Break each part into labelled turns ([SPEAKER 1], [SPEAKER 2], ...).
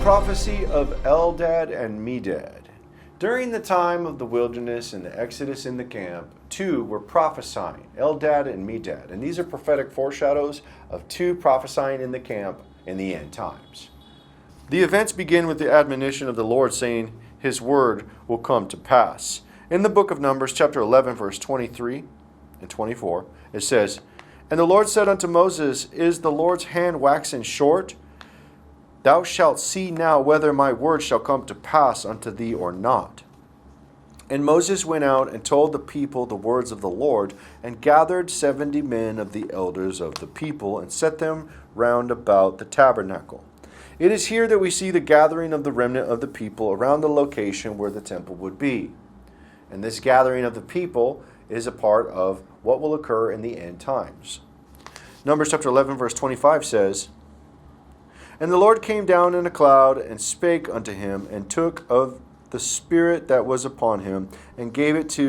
[SPEAKER 1] prophecy of Eldad and Medad. During the time of the wilderness and the exodus in the camp, two were prophesying, Eldad and Medad. And these are prophetic foreshadows of two prophesying in the camp in the end times. The events begin with the admonition of the Lord saying his word will come to pass. In the book of Numbers, chapter 11, verse 23 and 24, it says, "And the Lord said unto Moses, Is the Lord's hand waxen short? Thou shalt see now whether my word shall come to pass unto thee or not. And Moses went out and told the people the words of the Lord, and gathered 70 men of the elders of the people, and set them round about the tabernacle." It is here that we see the gathering of the remnant of the people around the location where the temple would be. And this gathering of the people is a part of what will occur in the end times. Numbers chapter 11 verse 25 says, "And the Lord came down in a cloud, and spake unto him, and took of the Spirit that was upon him, and gave it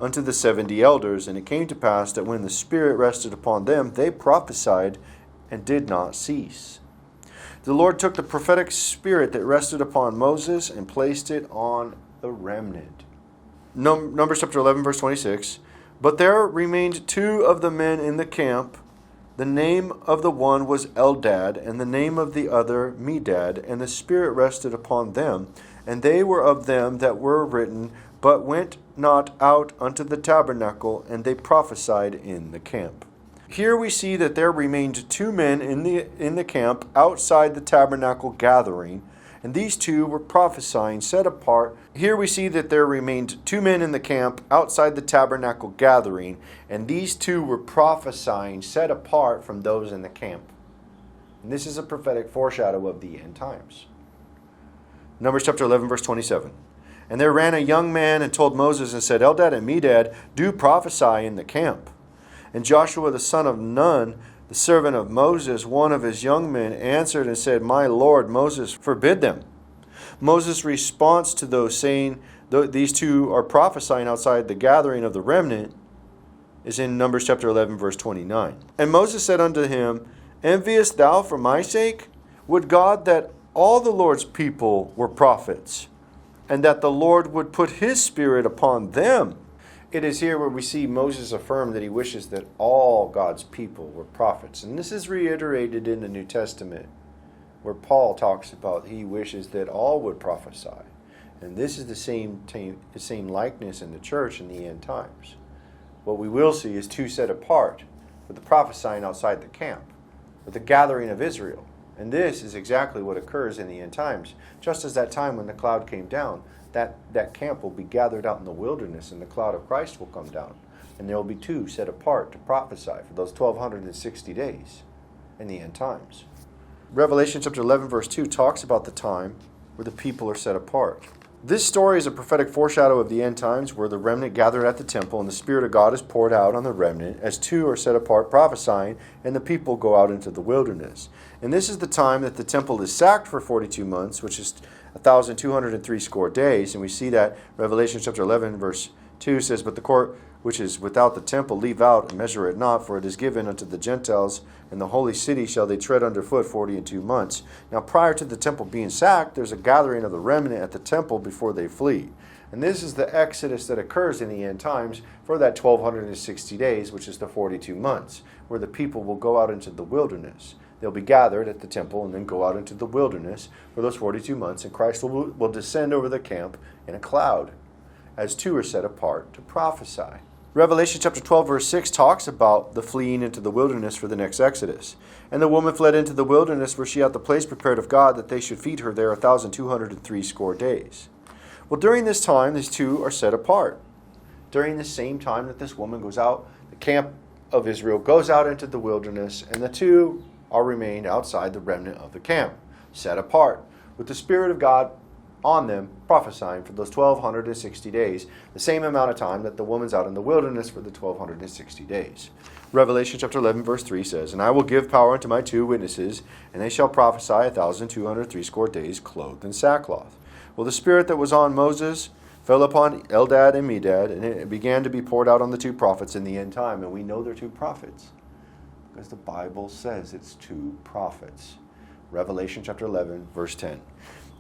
[SPEAKER 1] unto the 70 elders. And it came to pass that when the Spirit rested upon them, they prophesied, and did not cease." The Lord took the prophetic spirit that rested upon Moses, and placed it on the remnant. Numbers chapter 11 verse 26, "But there remained 2 of the men in the camp. The name of the one was Eldad, and the name of the other Medad, and the Spirit rested upon them. And they were of them that were written, but went not out unto the tabernacle, and they prophesied in the camp." Here we see that there remained 2 men in the camp outside the tabernacle gathering, and these 2 were prophesying, set apart. Here we see that there remained 2 men in the camp outside the tabernacle gathering, and these 2 were prophesying, set apart from those in the camp. And this is a prophetic foreshadow of the end times. Numbers chapter 11, verse 27. "And there ran a young man and told Moses and said, Eldad and Medad do prophesy in the camp. And Joshua the son of Nun, the servant of Moses, one of his young men, answered and said, My Lord Moses, forbid them." Moses' response to those saying these 2 are prophesying outside the gathering of the remnant is in Numbers chapter 11, verse 29. "And Moses said unto him, Enviest thou for my sake? Would God that all the Lord's people were prophets, and that the Lord would put his spirit upon them." It is here where we see Moses affirm that he wishes that all God's people were prophets. And this is reiterated in the New Testament, where Paul talks about he wishes that all would prophesy. And this is the same likeness in the church in the end times. What we will see is 2 set apart, with the prophesying outside the camp, with the gathering of Israel. And this is exactly what occurs in the end times. Just as that time when the cloud came down, that camp will be gathered out in the wilderness, and the cloud of Christ will come down. And there will be 2 set apart to prophesy for those 1260 days in the end times. Revelation chapter 11 verse 2 talks about the time where the people are set apart. This story is a prophetic foreshadow of the end times, where the remnant gathered at the temple, and the Spirit of God is poured out on the remnant as 2 are set apart prophesying, and the people go out into the wilderness. And this is the time that the temple is sacked for 42 months, which is 1,203 score days. And we see that Revelation chapter 11 verse 2 says, "But the court which is without the temple leave out, and measure it not, for it is given unto the Gentiles, and the holy city shall they tread under foot 42 months. Now prior to the temple being sacked, there's a gathering of the remnant at the temple before they flee. And this is the exodus that occurs in the end times for that 1,260 days, which is the 42 months, where the people will go out into the wilderness. They'll be gathered at the temple and then go out into the wilderness for those 42 months, and Christ will descend over the camp in a cloud, as 2 are set apart to prophesy. Revelation chapter 12 verse 6 talks about the fleeing into the wilderness for the next exodus. "And the woman fled into the wilderness, where she had the place prepared of God, that they should feed her there 1,203 score days." Well, during this time, these 2 are set apart. During the same time that this woman goes out, the camp of Israel goes out into the wilderness, and the 2 are remained outside the remnant of the camp, set apart, with the Spirit of God on them, prophesying for those 1,260 days, the same amount of time that the woman's out in the wilderness for the 1,260 days. Revelation chapter 11 verse 3 says, "And I will give power unto my 2 witnesses, and they shall prophesy 1,203 score days, clothed in sackcloth." Well, the Spirit that was on Moses fell upon Eldad and Medad, and it began to be poured out on the 2 prophets in the end time. And we know they're 2 prophets, because the Bible says it's 2 prophets. Revelation chapter 11, verse 10.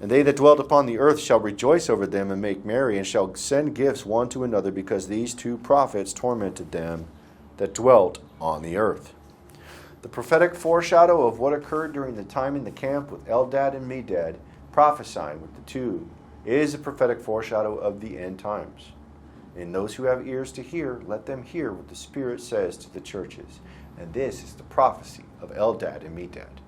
[SPEAKER 1] And they that dwelt upon the earth shall rejoice over them and make merry, and shall send gifts one to another, because these two prophets tormented them that dwelt on the earth. The prophetic foreshadow of what occurred during the time in the camp with Eldad and Medad, prophesying with the two, is a prophetic foreshadow of the end times. And those who have ears to hear, let them hear what the Spirit says to the churches. And this is the prophecy of Eldad and Medad.